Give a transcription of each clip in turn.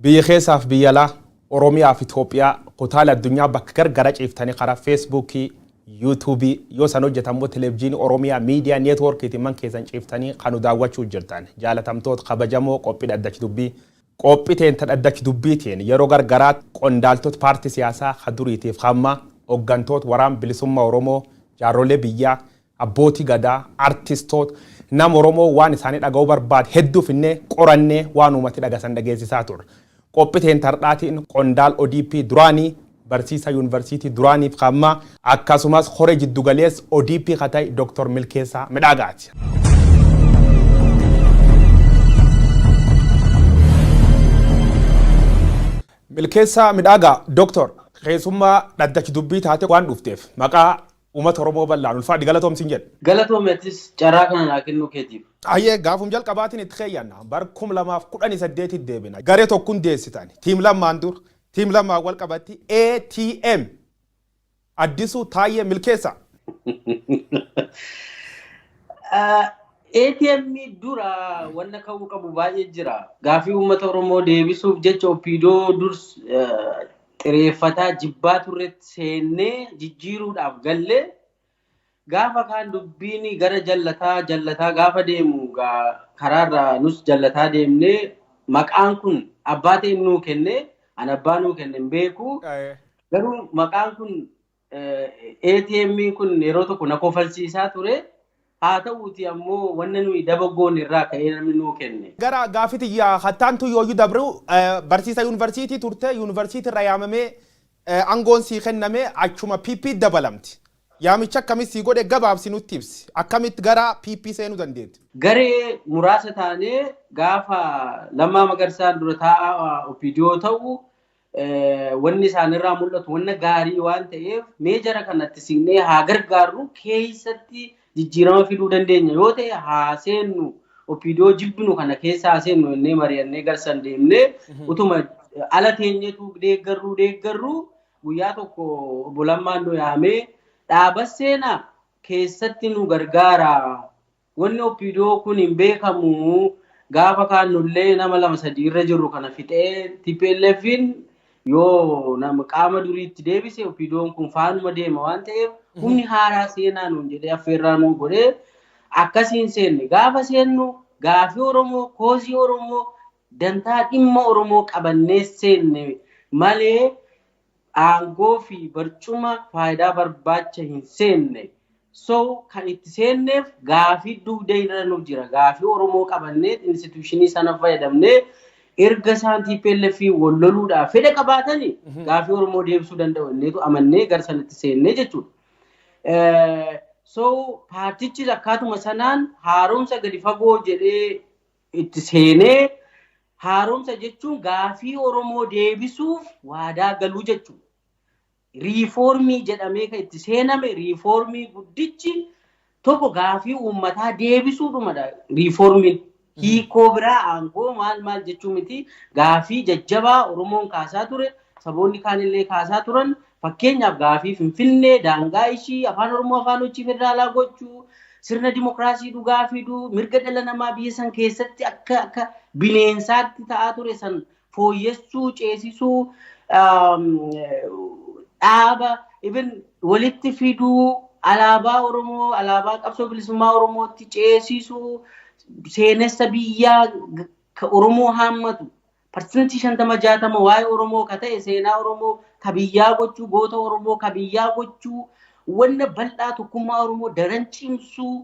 biyya keessaaf biyya alaa Oromiyaa fi Itoophiyaa kutaalee addunyaa bakka gargara ciiftanii karaa Feesbuukii, Yuutuubii yoo san hojjetammoo televezyiinii Oromiyaa miidiyaa neetwoorkiitiin man keessan ciiftanii kan daawwachuu jirtan jaalatamtoota kabajamoo qophii dhaddachi dubbii qophiiteen dhaddachi dubbiitiin yeroo gargaraa qondaaltota paartii siyaasaa haduriitiif hamma hooggantoota waraana bilisummaa Oromoo jaarrolee biyyaa abbootii gadaa artistoota nama Oromoo waan isaanii dhaga'uu barbaade hedduu finnee qorannee waan uummati dhagasan dhageessisaa turre. Qophiiteen tardhaatiin qondaal ODP duraanii barsiisaa yuunivarsiitii duraaniif hamma akkasumas hore jiddugalees ODP katay Dr. Milkeessaa Midhaagaati. Milkeessaa Midhaagaa Dr. keessummaa dhaddachi dubbii taate waan dhufteef maqaa uummata Oromoo bal'aan ulfaadhi galatoomsin jedhe. Galatoomeetis carraa kana naa kennuu keetiif. Ayyee gaafum jalqabaatiin itti keeyyanna bar 2018 deebina garee tokkoon deessitan tiim lammaan dur tiim lammaan wal qabatti ATM addisuu Taayyee Milkeessaa. ATM dura wanna ka'uu qabu baay'ee jira. Gaafii uummata Oromoo deebisuuf jecha Opiidoo durs xireeffataa jibbaa turretti seennee jijjiiruudhaaf gallee gaafa kaan dubbiin gara jallataa gaafa deemu karaarra nus jallataa deemnee maqaan kun abbaa ta'e nuu kenne an abbaa nuu kenne hin beeku garuu maqaan kun ATM kun yeroo tokko na kofalchiisaa ture haa ta'uuti ammoo wanna nuyi dabagoon irraa ka'ee namni nuu kenne. Gara gaafiti yaa hattaantu yooyu dabru barsiisa yuunivarsiitii turte yuunivarsiitii irraa yaamamee aangoon sii kenname achuma PP dabalamti. Yaamicha akkamitti sii godhe gabaabsi nutti ibsi. Akkamitti gara PP seenuu dandeetti? Garee muraasa taanee gaafa Lammaa Magarsaan dura taa'aa Opiidoo ta'u wanni isaanirraa mul'atu wanna gaarii waan ta'eef meejara kanatti siinee haa gargaarru keessatti jijjiirama fiduu dandeenya yoo ta'e haa seennu Opiidoo jibbinu kana keessa haa seennu innee mari'annee garsan deemnee utuma ala teenyetu deeggarru guyyaa tokko obbo Lammaan nu yaamee dhaaba seenaa keessatti nu gargaara wanni Opiidoo kun hin beekamu gaafa kaannullee nama 2-3 irra jirru kana fixee TPLFin yoo nama qaama duriitti deebise Opiidoon kun faanuma deema waan ta'eef humni haaraa seenaa nuun jedhee affeerraa nuu godhee akkasiin seenne gaafa seennu gaafii Oromoo koosii Oromoo dantaa dhimma Oromoo qabannee seenne malee aangoo fi barcuma faayidaa barbaacha hin seenne so kan itti seenneef gaafii dugda irra nuuf jira gaafii Oromoo qabannee instituushinii sana fayyadamnee erga isaan TPLF wal loluudhaaf fedha qabaatanii gaafii Oromoo deebisuu danda'u inneetu amannee garsanitti seennee jechuudha. So paartichis akkaatuma sanaan haaromsa gadi fagoo jedhee itti seenee haaromsa jechuun gaafii Oromoo deebisuuf waadaa galuu jechuudha. Riifoormii jedhamee kan itti seename riifoormii guddichi tokko gaafii uummataa deebisuudhumadha. Riifoormiin hiikoo biraa aangoo maal jechuu miti gaafii jajjabaa Oromoon kaasaa ture saboonni kaanillee kaasaa turan fakkeenyaaf gaafii Finfinnee daangaa ishii afaan Oromoo afaan hojii federaalaa gochuu sirna dimokiraasii dhugaa fiduu mirga dhala namaa biyya san keessatti akka bineensaatti ta'aa ture san fooyyessuu ceesisuu dhaaba even walitti fiduu alaabaa Oromoo alaabaa qabsoo bilisummaa Oromootti ceesisuu seenessa biyyaa Oromoo haammatu parsantii 50-60 waa'ee Oromoo ka ta'e seenaa Oromoo ka biyyaa gochuu goota Oromoo ka biyyaa gochuu wanna bal'aa tokkummaa Oromoo daran cimsuu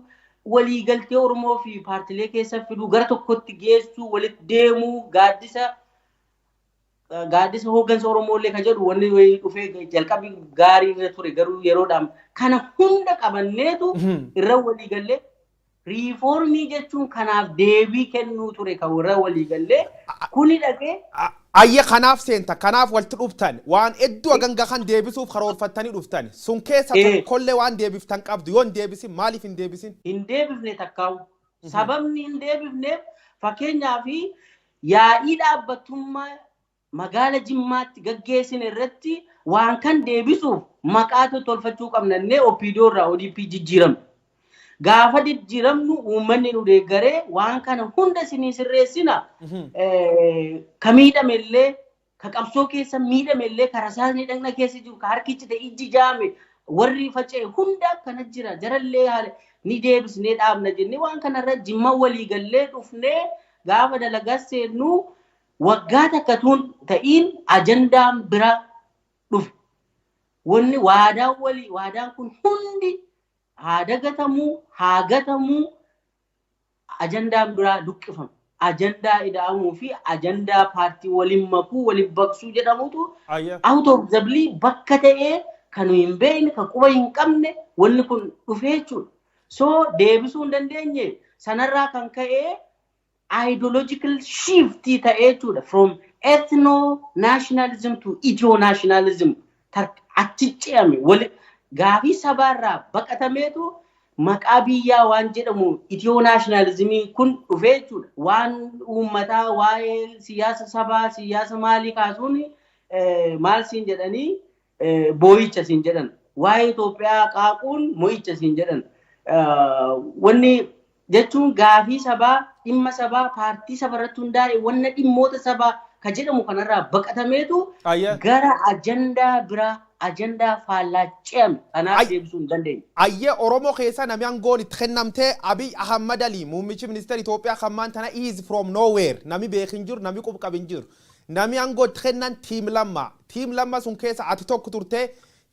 waliigaltee Oromoo fi paartilee keessa fiduu gara tokkotti geessuu walitti deemuu gaaddisa hooggansa Oromoolee ka jedhu wanni dhufee jalqabii gaarii irra ture garuu yeroodhaan kana hunda qabanneetu irra waliigallee riifoormii jechuun kanaaf deebii kennuu ture kan warra waliigallee kuni dhaqee ayya kanaaf seenta kanaaf walitti dhuftan waan hedduu ganga kan deebisuuf karoorfattanii dhuftan sun keessa tokkollee waan deebiftan qabdu yoo hin deebisin maaliif hin deebisin? Hin deebifne takkaawu sababni hin deebifneef fakkeenyaaf yaa'ii dhaabbatummaa magaala Jimmaatti gaggeessine irratti waan kan deebisuuf maqaa tolfachuu qabnannee Opiidoo irraa ODP jijjiiramne. gaafa jijjiiramnu uummanni nu deeggaree waan kana hunda isinii sirreessina ka miidhamellee ka qabsoo keessa miidhamellee ka rasaasni dhagna keessa jiru ka harkichi ta'e ijji jaame warri faca'e hunda akkana jira jarallee ni deebisnee dhaabna jennee waan kanarra jimma walii gallee dhufnee gaafa dalagaa seennu waggaa takkatuun ta'iin ajandaan bira dhufe wanni waadaan kun hundi haa dagatamuu haa gatamuu ajandaan biraa luqqifama. Ajandaa ida'amuu fi ajandaa paartii waliin makuu waliin baqsuu jedhamutu out of the blue bakka ta'ee kan hin beekne kan quba hin qabne wanni kun dhufee jechuudha. So deebisuu hin dandeenye sanarraa kan ka'ee ideological shift ta'ee jechuudha from ethno nationalism to ethno nationalism achi ce'ame gaafii sabaarraa baqatameetu maqaa biyyaa waan jedhamu ethno nationalismii kun dhufee jechuudha. Waan uummataa waa'ee siyaasa sabaa siyaasa maalii kaasuun maal siin jedhanii boo'icha siin jedhan waa'ee Itoophiyaa qaaquun mo'icha siin jedhan wanni jechuun gaafii sabaa dhimma sabaa paartii sabarratti hundaa'e wanna dhimmoota sabaa ka jedhamu kanarraa baqatameetu gara ajandaa biraa ajandaa faallaaceem kanaaf deebisuu hin dandeenye. Ayyee Oromoo keessa namni aangoon itti kennamtee Abiy Ahmad Ali muummichi ministeera Itoophiyaa kammaan tana is from nowhere namni beekin jiru namni qubqab hin jiru namni aangoo itti kennan tiim lamma sun keessa ati tokko turtee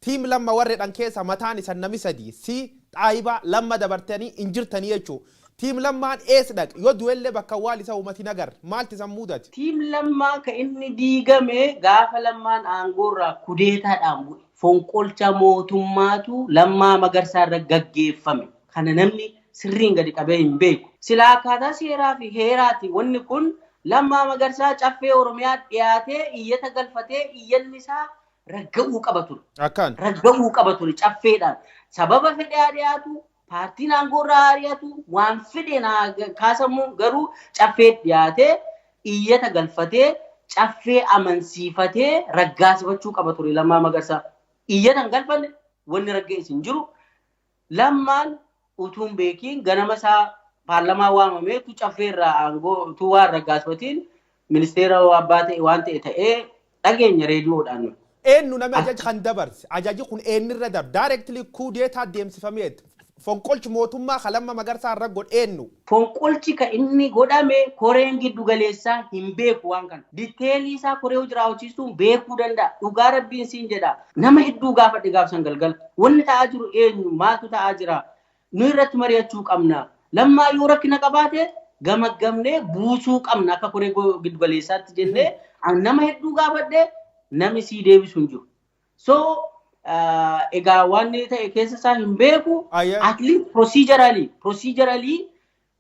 tiim lamma warreedhaan keessa mataan isa nami sadii si xaayiba lamma dabartanii hin jirtanii jechuudha. Tiim lammaan ees dhaq yoo du'ellee bakka waal isa uummati nagar maalti san mudate. Tiim lammaa ka inni diigame gaafa lammaan aangoorraa kudeetaadhaan bu'e. Fonqolcha mootummaatu Lammaa Magarsaarra gaggeeffame. Kana namni sirriin gadi qabee hin beeku. Silaa akkaataa seeraa fi heeraati wanni kun Lammaa Magarsaa caffee Oromiyaa dhiyaatee iyyata galfatee iyyanni isaa ragga'uu qaba ture. Akkaan. Ragga'uu qaba ture caffeedhaan. Sababa fedhaa dhiyaatu paartiin aangoorraa ari'atu waan fedhe kaasamu garuu caffee dhiyaatee iyyata galfatee caffee amansiifatee raggaasifachuu qaba ture Lammaa Magarsaa. Iyyatan galfanne wanni raggeessi hin jiru. Lammaan utuun beekiin ganama isaa paarlamaa waamamee tu caffeerraa aangoo tu waan raggaasifatiin ministeera abbaa ta'e waan ta'e ta'ee dhageenya reediyoodhaan. Eenyu namni ajaja kan dabarse ajaji kun eenyurra darbe directly kuudeetaa deemsifameet fonqolchi mootummaa ka Lammaa Magarsaa irra godheenyu. Fonqolchi ka inni godhame koreen giddu galeessaa hin beeku waan kana. Diteelii isaa koree hojiraawwachiistuun beekuu danda'a. Dhugaa rabbiin siin jedha. Nama hedduu gaafadhe gaafsan galgala. Wanni ta'aa jiru eenyu maaltu ta'aa jira? Nu irratti mari'achuu qabna. Lammaa yoo rakkina qabaate gamaggamnee buusuu qabna akka koree giddu galeessaatti jennee nama hedduu gaafadhe namni sii deebisu hin jiru. So egaa waan ta'e keessa isaa hin beeku at least procedurally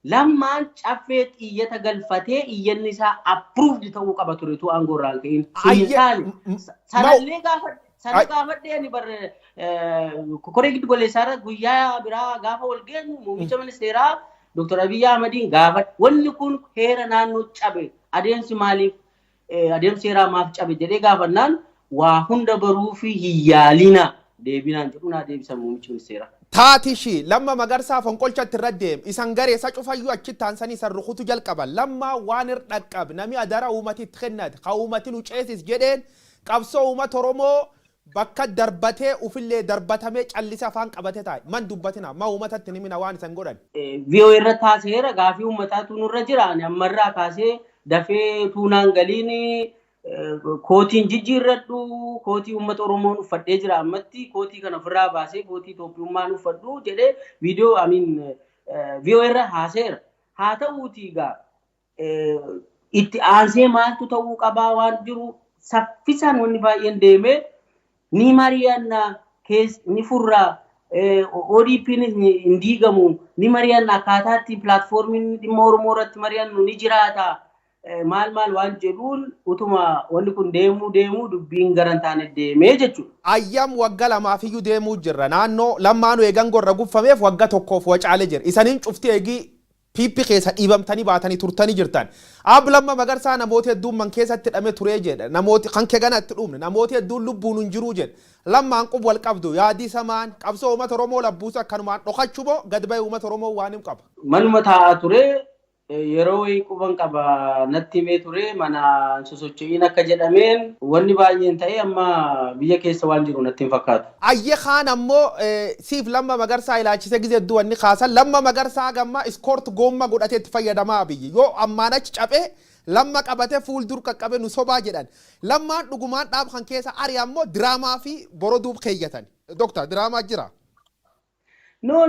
Lammaan caffee iyyata galfatee iyyanni isaa approved ta'uu qaba ture tu aangoorraan ka'in sanallee gaafadhee ni barre koree giddu galeessaarra guyyaa biraa gaafa wal geenyu muummicha ministeeraa Dr. Abiy Ahmadiin gaafadhe wanni kun heera naannoo cabe adeemsi maaliif adeemsi heeraa maaf cabe jedhee gaafannaan waa hunda baruu fi hiyyaalina deebinaan jedhu naa deebisan muummichi ministeeraa. Taatishi Lammaa Magarsaa fonqolchatti irra deem isan garee isa cufayyuu achi taansanii isan rukutu jalqaban Lammaa waan irra dhaqqab nami adara uummati itti kennate ka uummati nu ceesis jedheen qabsoo uummata Oromoo bakka darbatee ufillee darbatamee callisee afaan qabatee taa'e man dubbatina ma uummatatti nimina waan isan godhan. VOA irra taaseera gaafii uummataatu nurra jira ammarraa kaasee dafee tuunaan galiin kootiin jijjiirradhu kootii uummata Oromoon uffadhee jira ammatti kootii kana ofirraa baasee kootii Itoophiyummaan uffadhu jedhee viidiyoo VOA irra haaseera. Haa ta'uutii gaa itti aansee maaltu ta'uu qabaa waan jiru saffisaan wanni baay'een deemee ni mari'anna ni furraa ODP hin diigamu ni mari'anna akkaataatti pilaatfoormiin dhimma Oromoo irratti mari'annu ni jiraata. Maal waan jedhuun utuma wanni kun deemuu dubbiin garan taane deemee jechuudha. Ayyam wagga lamaafiyyuu deemuu jirra naannoo Lammaanuu eegan gorra guffameef wagga tokkoof wacaale jira isaniin cufti eegii piippi keessa dhiibamtanii baatanii turtanii jirtan. Ab lamma magarsaa namooti hedduun man keessatti hidhamee turee jedha. Namooti kan kee ganatti dhumne namooti hedduun lubbuun hin jiru jedha. Lammaan qub wal qabdu yaadii samaan qabsoo uummata Oromoo labbuusa akkanumaan dhokachuu moo gad bahee uummata Oromoo waan hin qaba. Manuma taa'aa ture yeroo quban qaba natti himee ture mana sosocho'iin akka jedhameen wanni baay'een ta'e amma biyya keessa waan jiru natti hin fakkaatu. Ayye kaan ammoo siif lamma magarsaa ilaachise gizee hedduu wanni kaasan lamma magarsaa gamma iskoort goomma godhatee itti fayyadamaa biyyi yoo ammaan achi cabee lamma qabatee fuuldur qaqqabe nu sobaa jedhan lammaan dhugumaan dhaab kan keessa ari ammoo diraamaa fi boroduuf keeyyatan. Doktor diraamaa jira. No.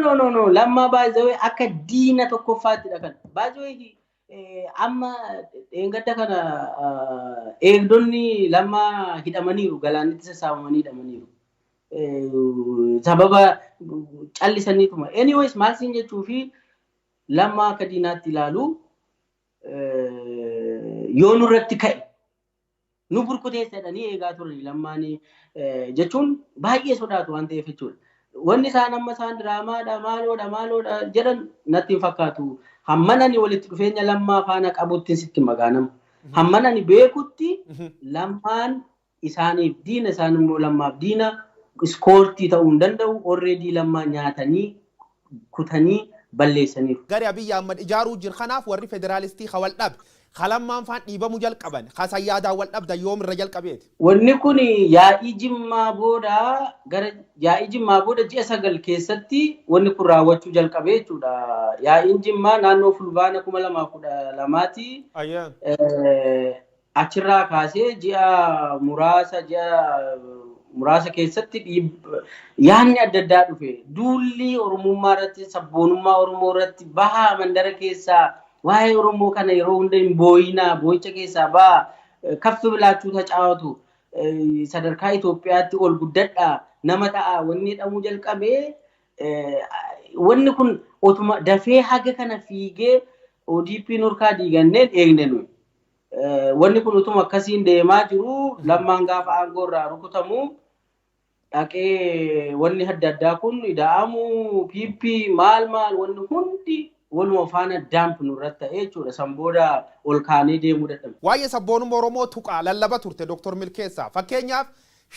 Lamma baay'ee akka diina tokkoffaatti kan. Baay'ee amma engadda kana eegdonni lamma hidhamaniiru galaanitti sassaabamanii hidhamaniiru. Sababa callisaniituma. Anyways maal siin jechuu fi lamma akka diinaatti ilaalu yoo nurratti ka'e nu burkuteessadhanii eegaa turani lammaanii jechuun baay'ee sodaatu waan ta'eef jechuudha. Wanni isaan amma isaan diraamaadha maaloodha jedhan natti hin fakkaatu. Hammanani walitti dhufeenya lammaa faana qabutti sitti magaanama. Hammanani beekutti lammaan isaaniif diina isaan immoo lammaaf diina iskoortii ta'uu hin danda'u. Already lammaa nyaatanii kutanii balleessaniiru. Gari Abiyyi Ahmad ijaaruu jir kanaaf warri federaalistii hawal dhabe. Kalammaan faan dhiibamuu jalqaban kasan yaadaan wal dhabda yoom irra jalqabeeti. Wanni kun yaa'ii jimmaa booda gara yaa'ii jimmaa booda ji'a 9 keessatti wanni kun raawwachuu jalqabee jechuudha. Yaa'iin jimmaa naannoo fulbaana 2012ti. Achirraa kaasee ji'a muraasa keessatti yaadni adda addaa dhufe. Duulli Oromummaa irratti sabboonummaa Oromoo irratti bahaa mandara keessaa waa'ee Oromoo kana yeroo hunda hin booyinaa boo'icha keessaa ba'a kaffi bilaachuu tacaawatu sadarkaa Itoophiyaatti ol guddadhaa nama ta'a wanni jedhamuu jalqabee wanni kun otuma dafee haga kana fiigee ODP nurkaa diiganneen eegne nuyi. Wanni kun utuma akkasiin deemaa jiru lammaan gaafa aangoo irraa rukutamu dhaqee wanni adda addaa kun ida'amu piippii maal wanni hundi waluma faana daamp nurratti ta'ee jechuudha san booda ol kaanee deemuu dadhabe. Waa'ee sabboonummaa Oromoo tuqaa lallaba turte Dr. Milkeessaa fakkeenyaaf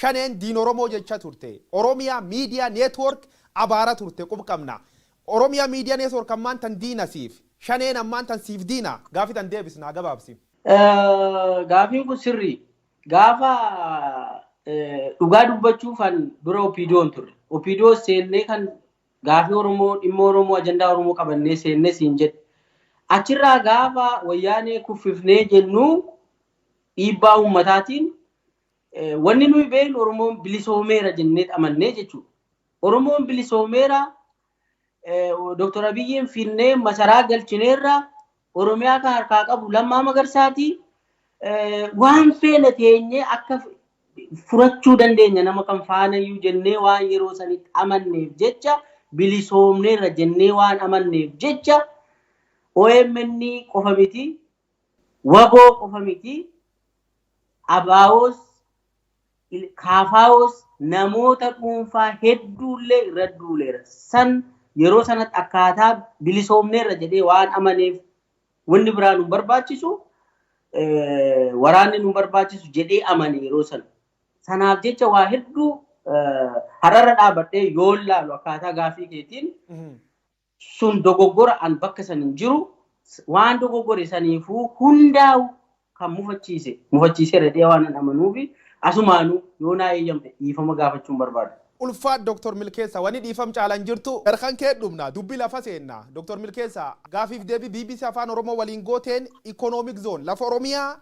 shaneen diin Oromoo jecha turte Oromiyaa miidiyaa neetwoork abaara turte qubqabna Oromiyaa miidiyaa neetwoork ammaan tan diina siif shaneen ammaan tan siif diina gaafii tan deebisnaa gabaabsi. Gaafiin kun sirrii gaafa dhugaa dubbachuufan dura opiidiyoon turre opiidiyoo seennee kan gaafii Oromoo dhimma Oromoo ajandaa Oromoo qabannee seennee siin jedhe. Achirraa gaafa wayyaanee kuffifnee jennu dhiibbaa uummataatiin wanni nuyi beeknu Oromoon bilisoomeera jennee amannee jechuudha. Oromoon bilisoomeera Dr. Abiyyiin finnee masaraa galchineerra Oromiyaa kan harkaa qabu Lammaa Magarsaati waan feene teenyee akka furachuu dandeenya nama kan faanayyuu jennee waan yeroo sanitti amanneef jecha bilisoomneerra jennee waan amanneef jecha OMN qofa miti waboo qofa miti abaawos kaafaawos namoota dhuunfaa hedduullee irra duuleera san yeroo sanatti akkaataa bilisoomneerra jedhee waan amaneef wanni biraa nu barbaachisu waraanni nu barbaachisu jedhee amane yeroo sana sanaaf jecha waa hedduu hararra dhaabadhee yoo laalu akkaataa gaafii keetiin sun dogoggora an bakka san hin jiru waan dogoggore saniifuu hundaa'u kan mufachiise redhee waan an amanuufi asumaanuu yoo naa eeyyamte dhiifama gaafachuun barbaada. Ulfaat Dr. Milkeessaa wani dhiifam caalan jirtu erkan kee dhumna dubbi lafa seenna Dr. Milkeessaa gaafiif deebii BBC Afaan Oromoo waliin gooteen economic zone lafa Oromiyaa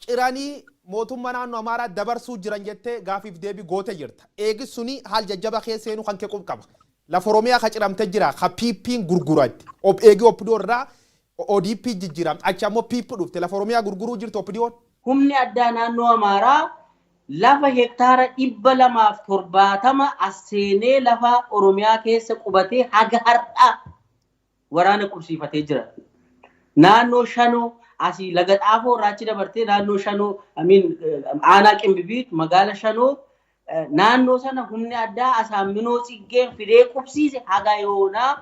ciranii mootummaa naannoo Amaaraa dabarsuu jiran jettee gaafiif deebii goote jirta. Eegis suni haal jajjaba kee seenu kan kee qaba. Lafa Oromiyaa ka ciramte jira ka piippiin gurguratti. Eegi opidoo irraa ODP jijjiiramte achi ammoo piippi dhufte lafa Oromiyaa gurguruu jirtu opidiyoon. Humni addaa naannoo Amaaraa lafa hektaara 270 asseenee lafa Oromiyaa keessa qubatee haga har'a waraana qubsiifatee jira. Naannoo Shanoo asii laga Xaafoo raachi dabartee naannoo Shanoo aanaa Qimbibiit magaala Shanoo naannoo sana humni addaa Asaaminoo Tsiggeen fidee qubsiise haga yoonaa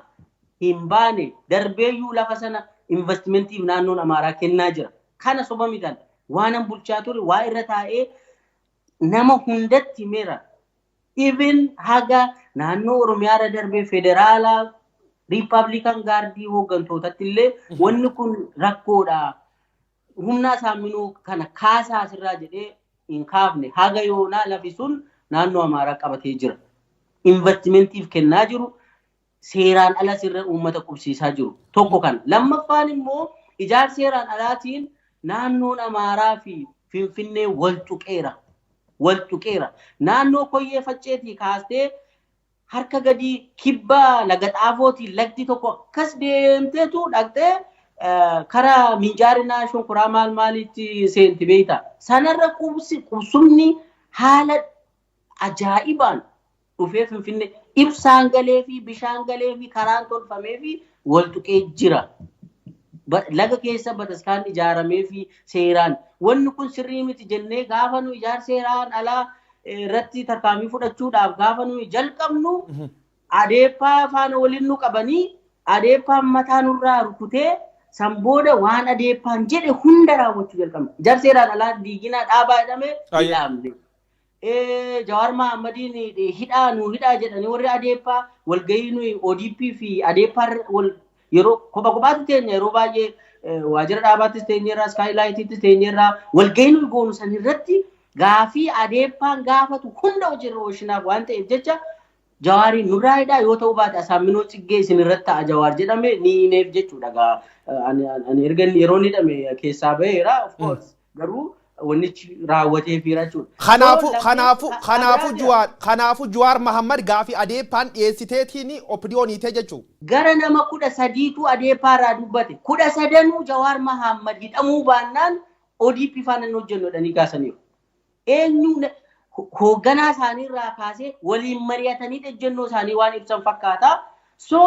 himbane darbeeyyuu lafa sana investimentiif naannoon Amaaraa kennaa jira. Kana soba miidhan waanan bulchaa ture waa irra taa'ee nama hundatti meera. Even haga naannoo Oromiyaa darbee federaalaa Republican Guardii hooggantootatti illee wanni kun rakkoodha. Humna saaminuu kana kaasaa asirraa jedhee hin kaafne haga yoonaa lafi sun naannoo Amaaraa qabatee jira. Investimentiif kennaa jiru. Seeraan ala sirra uummata qubsiisaa jiru. Tokko kan lammaffaan immoo ijaarsa seeraan alaatiin naannoon Amaaraa fi Finfinnee wal tuqeera. Naannoo Koyyee Facceetii kaastee harka gadii kibbaa laga Xaafootiin lagdi tokko akkas deemteetu dhaqxee karaa Minjaarinaa Shonkoraa maalitti seenti beekta. Sanarra qubsumni haala ajaa'ibaan dhufee Finfinnee ibsaan galee fi bishaan galee fi karaan tolfamee fi wal tuqee jira. Laga keessa bataskaan ijaaramee fi seeraan wanni kun sirrii miti jennee gaafa nu ijaarsa seeraan alaa irratti tarkaanfii fudhachuudhaaf gaafa nu jalqabnu adeeppaa faana waliin nu qabanii adeeppaan mataa nurraa rukutee san booda waan adeeppaan jedhe hunda raawwachuu jalqabna. Ijaarsa seeraan alaa diiginaa dhaabaa jedhamee hidhaamne. Jawaar Mahaammadiin hidhaa jedhanii warri adeeppaa walgahii nuyi ODP fi adeeppaa yeroo kophaatti teenya yeroo baay'ee waajjira dhaabaattis teenyerraa Skylightittis teenyerraa walgahii nuyi goonu san irratti gaafii adeeppaan gaafatu hunda hojiirra oolchinaaf waan ta'eef jecha Jawaariin nurraa hidhaa yoo ta'u baate Asaaminoo Ciggee isin irratti ta'a Jawaar jedhame ni hineef jechuudha. Ani erga yeroo hidhame keessaa baheera of course garuu wannichi raawwatee fi jechuudha. Kanaafuu Jawaar Mahammad gaafii adeeppaan dhiyeessiteetiin opiniyoon hiitee jechuudha. Gara nama 13tu adeeppaarraa dubbate 13 Jawaar Mahammad hidhamuu baannaan ODP faana hin hojjennodhanii kaasaniiru. Eenyu hoogganaa isaaniirraa kaasee waliin mari'atanii ejjennoo isaanii waan ibsan fakkaata. So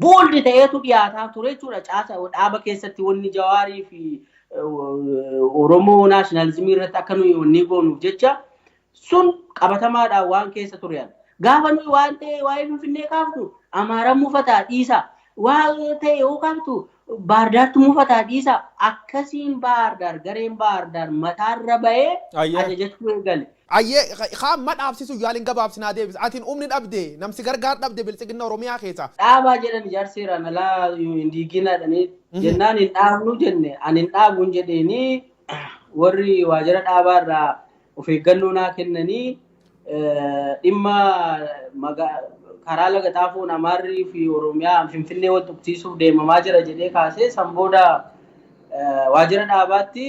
booldi ta'eetu dhiyaataa ture jechuudha. Dhaaba keessatti wanni Jawaarii fi Oromoo naashinaalizimii irratti akka nuyi wanni goonuuf jecha sun qabatamaadhaan waan keessa tureen. Gaafa nuyi waan ta'e waa'ee Finfinnee kaaftu Amaaraan mufataa dhiisa. Waan ta'e yoo kaaftu Baardaartu mufataa dhiisa. Akkasiin Baardaar gareen Baardaar mataarra bahee ajajachuu eegale. Kaan madhaabsisu yaaliin gabaabsinaa deebisa. Atiin umni dhabde namsi gargaar dhabde bilisiginna Oromiyaa keessa. Dhaabaa jedhan ijaarsa seeraan alaa hin diiginaadhanii jennaan hin dhaabnu jenne ani hin dhaabuun jedheeni warri waajjira dhaabaarraa of eeggannoo naa kennanii dhimma karaa laga Xaafoon Amaarrii fi Oromiyaa Finfinnee wal tuqsiisuuf deemamaa jira jedhee kaasee san booda waajjira dhaabaatti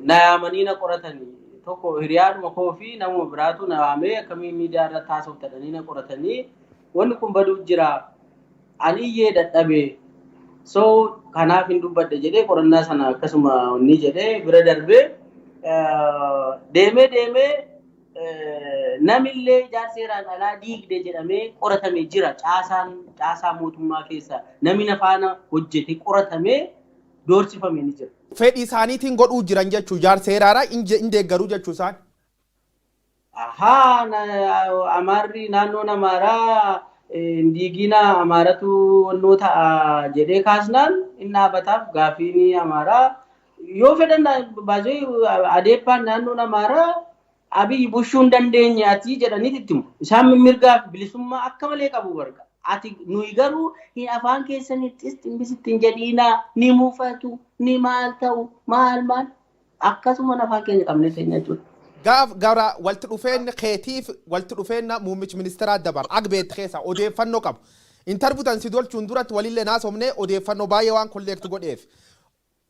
na yaamanii na qoratanii. Tokko hiriyaadhuma koo fi nama biraatu na waamee akkamiin miidiyaa irratti haasoftatanii na qoratanii wanni kun baduuf jira ani iyyee dadhabee so kanaaf hin dubbadde jedhee qorannaa sana akkasuma inni jedhee bira darbee deemee namillee ijaarsa seeraan alaa diigde jedhamee qoratamee jira caasaa mootummaa keessa namni nafaana hojjete qoratamee doorsifamee ni jira. Fedhii isaaniitiin godhuu jiran jechuu ijaarsa seeraaraa hin deeggaruu jechuu isaan. Amaarri naannoon Amaaraa diigina Amaaratu wannoo ta'a jedhee kaasnaan inni dhaabataaf gaafiin Amaaraa yoo fedhan baasee adeeppaan naannoon Amaaraa Abiy bushuu hin dandeenye ati jedhaniiti ittimu. Isaan mirgaaf bilisummaa akka malee qabu barga. Ati nuyi garuu hin afaan keessanittis ximbisittiin jedhiinaa ni mufatu ni maal ta'u maal akkasuma afaan keenya qabnee teenya jechuudha. Gaaf gara walti dhufeenna keetiif walti dhufeenna muummichi ministeeraa dabar agbeet keessa odeeffannoo qabu. Intarbuutan si dolchuun duratti walillee naasomnee odeeffannoo baay'ee waan kolleektu godheef.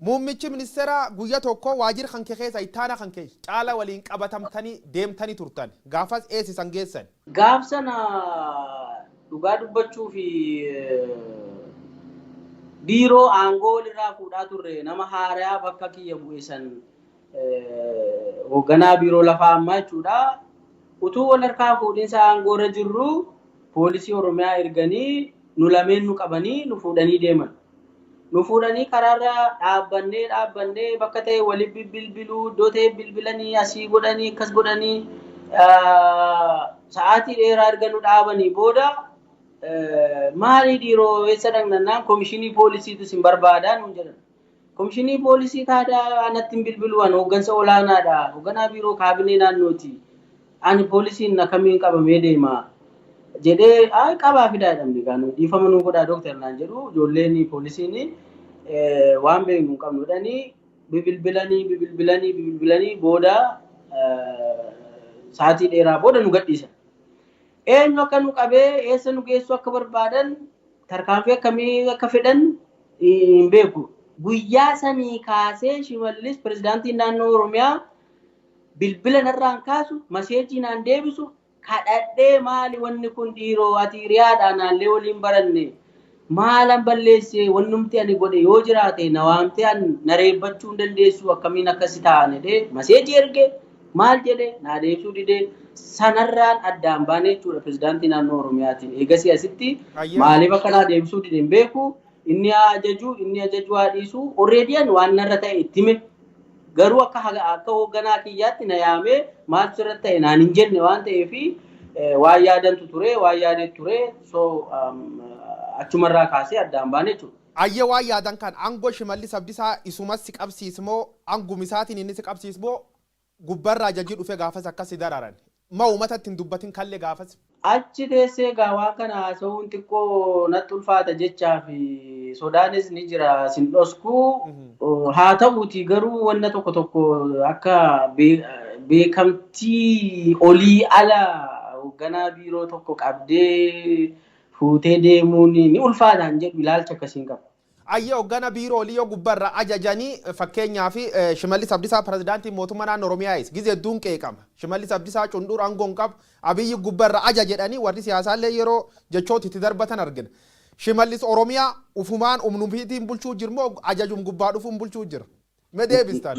Muummichi ministeeraa guyyaa tokko waajjira kan keessa ittaana kan keessa caala waliin qabatamtanii deemtanii turtan. Gaafas eessisan geessan. Gaaf sana dhugaa dubbachuu fi biiroo aangoo walirraa fuudhaa turre nama haaraa bakka kiyya bu'isan hoogganaa biiroo lafaa ammaa jechuudha. Utuu wal harkaa fuudhinsa aangoo irra jirru poolisii Oromiyaa erganii nu lameen nu qabanii nu fuudhanii deeman. Nu fuudhanii karaarra dhaabbannee bakka ta'e waliin bilbiluu iddoo ta'e bilbilanii asii godhanii akkas godhanii sa'aatii dheeraa erga nu dhaabanii booda maali dhiiroo eessa dhaqnannaan komishinii poolisiitu isin barbaadaa nuun jedhan. Komishinii poolisii taadhaa anatti hin bilbiluwan hooggansa olaanaadha. Hoogganaa biiroo kaabinee naannooti. Ani poolisiin akkamiin qabamee deema jedhee qabaa fidaa jedhamni gaanu dhiifama nuu godhaa dooktar naan jedhu ijoolleen poolisiin waan beeknu hin qabnudhanii bibilbilanii booda sa'aatii dheeraa booda nu gadhiisan. Eenyu akka nu qabee eessa nu geessu akka barbaadan tarkaanfii akkamii akka fedhan hin beeku. Guyyaa sanii kaasee Shimallis pirezidaantiin naannoo Oromiyaa bilbila narraan kaasu maseejii naan deebisu kadhadhee maali wanni kun dhiiroo ati hiriyaadhaan naallee waliin baranne maalan balleesse wannumti ani godhe yoo jiraate na waamtee an na reebbachuu hin dandeessu akkamiin akkasi ta'an jedhee maseejii erge maal jedhe naa deebisuu didee sanarraan addaan baanee jechuudha pirezidaantii naannoo Oromiyaatiin eegasii asitti maaliif akka naa deebisuu dide hin beeku inni ajaju haa dhiisu alreediyaan waan narra ta'e itti hime garuu akka hoogganaa kiyyaatti na yaamee maal sirratti ta'e naan hin jenne waan ta'eefi waan yaadantu ture waan yaadetu ture so achumarraa kaasee addaan baane jechuudha. Ayyee waan yaadan kan aangoo Shimallis Abdiisaa isumas si qabsiismoo aangumisaatiin inni si qabsiismoo gubbarraa jajii dhufe gaafas akkasi dararan ma uummatatti hin dubbatin kallee gaafas. Achi teessee gaawaa kana haasa'uun xiqqoo natti ulfaata jechaa fi sodaanis ni jira sin dhosku haa ta'uuti garuu wanna tokko akka beekamtii olii ala hoogganaa biiroo tokko qabdee fuutee deemuun ni ulfaataan jedhu ilaalcha akkasiin qaba. Ayyee hoogganaa biiroo olii yoo gubbarra ajajanii fakkeenyaaf Shimallis Abdiisaa pirezidaantii mootummaa naannoo Oromiyaayis gizee hedduun qeeqama. Shimallis Abdiisaa cundhuur aangoon qabu Abiyyi gubbarra jedhanii warri siyaasaallee yeroo jechooti itti darbatan argina. Shimallis Oromiyaa ufumaan umnufiitiin bulchuu jirmoo ajajum gubbaa dhufuun bulchuu jira. Mee deebistaan.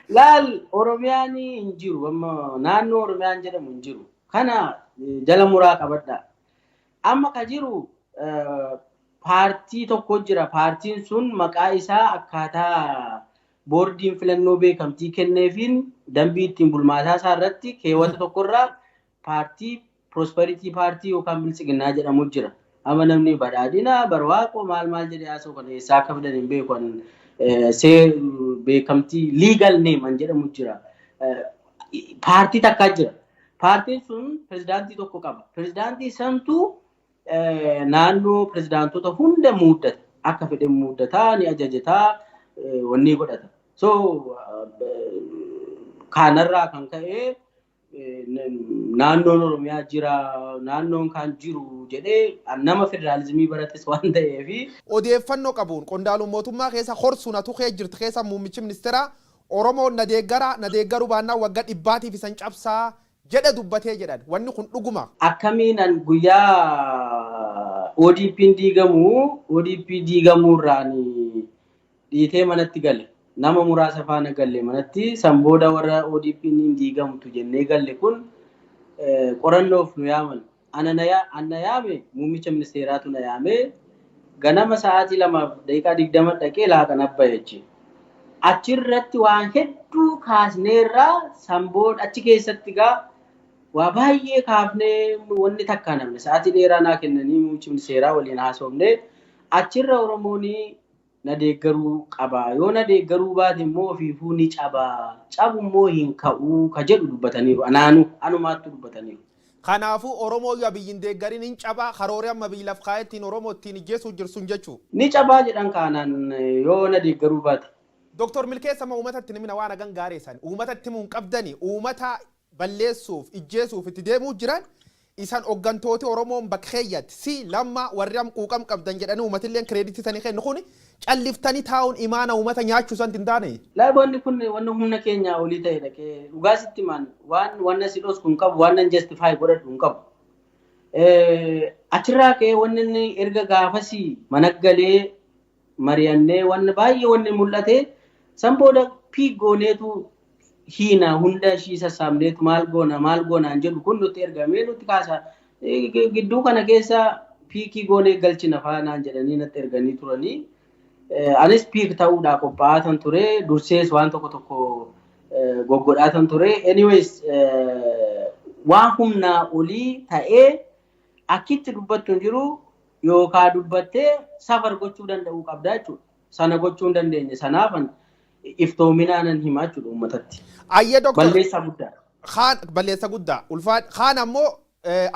Laal Oromiyaan hin jiru amma naannoo Oromiyaan jedhamu hin jiru. Kana jala muraa qabadha. Amma ka jiru paartii tokko jira. Paartiin sun maqaa isaa akkaataa boordiin filannoo beekamtii kenneefiin dambii ittiin bulmaataa isaa irratti keewwata tokkorraa paartii prosperity paartii yookaan bilisiginnaa jedhamu jira. Amma namni badhaadhina barwaaqoo maal jedhee haasa'u kana eessaa akka fidan hin beekan beekamtii legal name jedhamu jira. Paartii takkaa jira. Paartiin sun pirezidaantii tokko qaba. Pirezidaantii santu naannoo pirezidaantota hunda muuddata. Akka fedhe muuddataa ni ajajataa wanni godhata. So kanarraa kan ka'e naannoon Oromiyaa jira naannoon kan jiru jedhee nama federaalizimii barates waan ta'eefi odeeffannoo qabuun qondaaluu mootummaa keessa horsuunatu kee jirti keessa muummichi ministeera Oromoon na deeggaru baannaa waggaa dhibbaatiif isan cabsaa jedhe dubbatee jedhan wanni kun dhuguma. Akkamiin guyyaa ODP diigamuurraan dhiitee manatti gale. Nama muraasa faana galle manatti san booda warra ODP hin diigamtu jennee galle kun qorannoof nu yaaman. Ana yaame muummicha ministeeraatu na yaame ganama sa'aatii 2:20 dhaqee laaqan abba jechuudha. Achirratti waan hedduu kaasneerraa san booda achi keessatti gaa waa baay'ee kaafnee wanni takka namne sa'aatii dheeraa naa kennanii muummichi ministeeraa waliin haasofne achirra Oromoon na deeggaruu qaba. Yoo na deeggaruu baate immoo ofiifuu ni caba. Cabu immoo hin ka'uu ka jedhu dubbataniiru. Anumaatti dubbataniiru. Kanaafuu Oromoo yoo biyyin deeggarin hin caba karoorri amma biyyaaf kaayettiin Oromoo ittiin ijjeesuu jirsun jechuu. Ni cabaa jedhan kaanaan yoo na deeggaruu baate. Dr. Milkeessa ma uummatatti nimina waan hagan gaareessan uummatatti himuun qabdani uummata balleessuuf ijjeesuuf itti deemuu jiran isan hoggantooti Oromoon bakkeeyyatti si lamma warri am quuqam qabdan jedhanii uummatillee kireeditii sanii kennu kun calliftanii taa'uun imaana uummata nyaachuu san hin taane. Laaboonni kun wanna humna keenya olii ta'e dhaqee dhugaasitti maan waan si dhos kun qabu waan justify godhadhu hin qabu. Achirraa ka'ee wanni erga gaafasii managgalee mari'annee wanna baay'ee wanni mul'ate san booda piigooneetu hiina hunda ishii sassaabneetu maal goonaan jedhu kun nutti ergamee nutti kaasa. Gidduu kana keessa piikii goonee galchina faanaan jedhanii natti erganii turanii. Anis piik ta'uudhaa qophaa'aa ture. Dursees waan tokko goggodhaa ture. Anyways waan humnaa olii ta'ee akkitti dubbattu hin jiru yookaan dubbattee safar gochuu danda'uu qabda jechuudha. Sana gochuu hin dandeenye sanaafan iftoominaanan himaa jechuudha uummatatti. Ayyee doktor. Balleessaa guddaa. Balleessa guddaa. Ulfaan kaan ammoo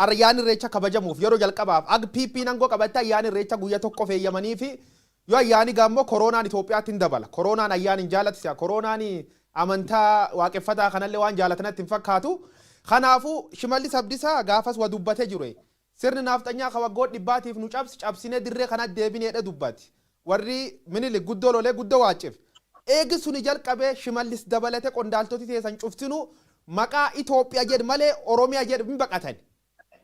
ayyaanni irreecha kabajamuuf yeroo jalqabaaf ag PP nangoo qabatte ayyaanni irreecha guyyaa tokko feeyyamanii fi yoo ayyaani gaammoo koronaan Itoophiyaatti hin dabala. Koronaan ayyaani hin jaalatisa. Koronaan amantaa waaqeffataa kanallee waan jaalatanatti hin fakkaatu. Kanaafuu Shimallis Abdiisaa gaafas waa dubbatee jiru. Sirni nafxanyaa ka waggoota dhibbaatiif nu cabsinee dirree kanatti deebineedha dubbatti. Warri Minilik guddoo lolee guddoo waacif. Eegi suni jalqabee Shimallis dabalate qondaaltoti teessan cuftinu maqaa Itoophiyaa jedhu malee Oromiyaa jedhu hin baqatan.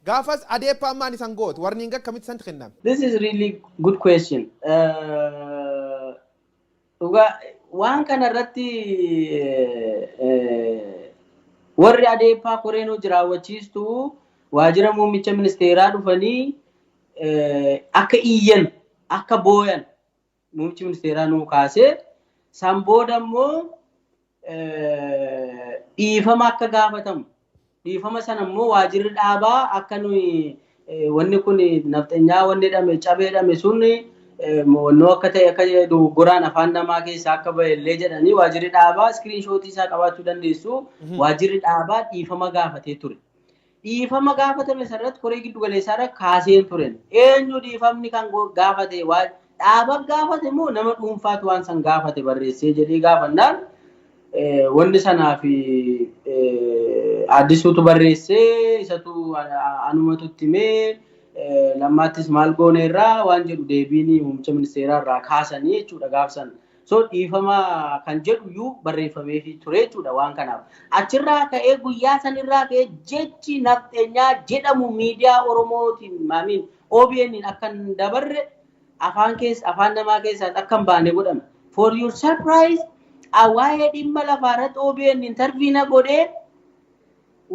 Gaafas adeeppa ammaan isan gootu warni hin akkamitti santi kenname. This is really good question. Waan kana irratti warri adeeppaa koreenoo jiraawwachiistu waajjira muummicha ministeeraa dhufanii akka iyyan akka booyan muummichi ministeeraa nuu kaasee san booda immoo dhiifama akka gaafatamu dhiifama sana immoo waajjirri dhaabaa akka nuyi wanni kun nafxanyaa wanni jedhame cabee jedhame sun wannoo akka ta'e akka dogoggoraan afaan namaa keessaa akka ba'ellee jedhanii waajjirri dhaabaa iskiriinshootii isaa qabaachuu dandeessu waajjirri dhaabaa dhiifama gaafatee ture. Dhiifama gaafatame sarratti koree giddu galeessaarra kaaseen turen. Eenyu dhiifamni kan gaafate dhaaba gaafate moo nama dhuunfaatu waan san gaafate barreessee jedhee gaafannaan wanni sanaa fi addisuutu barreessee isatu anumatu timee lammaattis maal goone irraa waan jedhu deebiin muummicha ministeeraa irraa kaasanii jechuudha gaafsan. So dhiifama kan jedhu iyyuu barreeffamee fi ture jechuudha waan kanaaf. Achirraa ka'ee guyyaa sanirraa ka'ee jechi nafxeenyaa jedhamu miidiyaa Oromootiin maamiin OBN akka hin dabarre afaan namaa keessaa akka hin baane godhame. For your surprise waa'ee dhimma lafaarratti OBN interviina godhee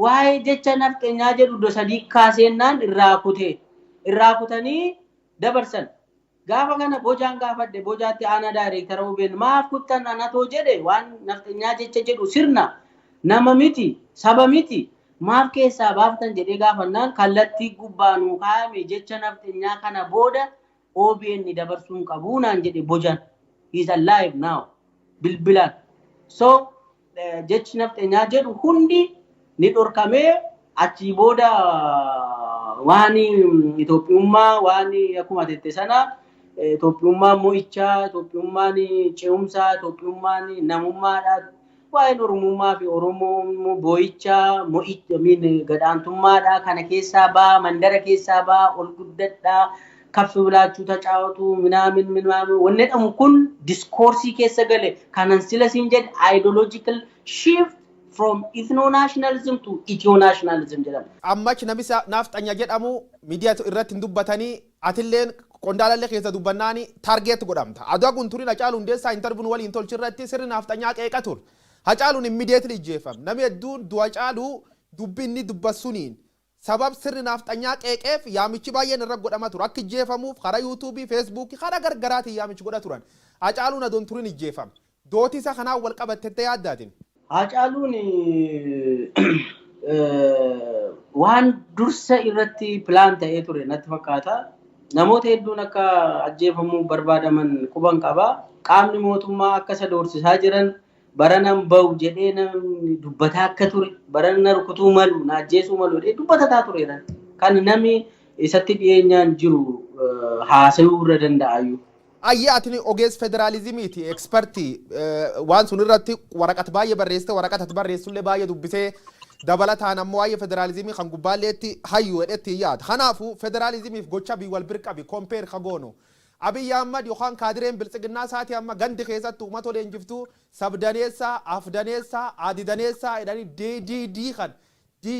waa'ee jecha nafxeenyaa jedhu dosadii kaaseennaan irraa kutanii dabarsan. Gaafa kana bojaan gaafadde bojaatti aanaa daayireektara OBN maaf kuttan anatoo jedhe waan nafxeenyaa jecha jedhu sirna nama miti saba miti maaf keessaa baaftan jedhee gaafannaan kallattii gubbaanuu kaa'ame jecha nafxeenyaa kana booda OBN dabarsuun qabuu naan jedhe bojaan. He's alive now. Bilbilaan. So jechi nafxeenyaa jedhu hundi ni dhorkamee achii booda waan Itoophiyummaa waan akkuma jette sana Itoophiyummaan mo'ichaa, Itoophiyummaan ce'umsaa, Itoophiyummaan namummaadha. Waa'een Oromummaa fi Oromoo boo'ichaa, gadhaantummaadha. Kana keessaa ba'a, mandara keessaa ba'a, ol guddadhaa, kabsu bilaachuu tacaawatu, minaamin wanni jedhamu kun diskoorsii keessa gale. Kanan sila siin jedhe ideological shift from ethno-nationalism to ethio-nationalism jedhama. Ammach namisa nafxanya jedhamu miidiyaa irratti hin dubbatanii atilleen qondaalallee keessa dubbannaani taargeet godhamta. Adoo kun turin Hacaaluu Hundeessaa interviin waliin tolchirratti sirni nafxanyaa qeeqa ture. Hacaaluun immediately ijjeefame. Namni hedduun du'a Hacaaluu dubbi inni dubbasuniin sabab sirni nafxanyaa qeeqeef yaamichi baay'een irra godhama ture. Akka ijjeefamuuf karaa yuutuubii, feesbuukii, karaa gargaraatiin yaamichi godha turan. Hacaaluun adoon turin ijjeefame. Dooti isa kanaan wal qabattee yaaddaatiin. Hacaaluun waan dursa irratti pilaan ta'ee ture natti fakkaata. Namoota hedduun akka ajjeefamuu barbaadaman quban qaba. Qaamni mootummaa akka isa doorsisaa jiran baranan bahu jedhee namni dubbataa akka ture barana rukutuu malu na ajjeesuu malu jedhee dubbataa tureera. Kan namni isatti dhiyeenyaan jiru haasa'uu irra danda'ayyuu. Ayyaa atini ogees federaalizimiiti ekspertii waan sun irratti waraqata baay'ee barreessite waraqata barreessullee baay'ee dubbisee dabalataan ammoo waa'ee federaalizimii kan gubbaalleetti hayyu jedhetti yaada. Kanaafuu federaalizimiif gocha wal birqabi kompeer kagoonu. Abiy Ahmad yookaan kaadireen biltsiginnaa isaati amma gandi keessatti uummata leenjiftuu sabdaneessaa, afdaneessaa, adidaneessaa jedhanii DDD kan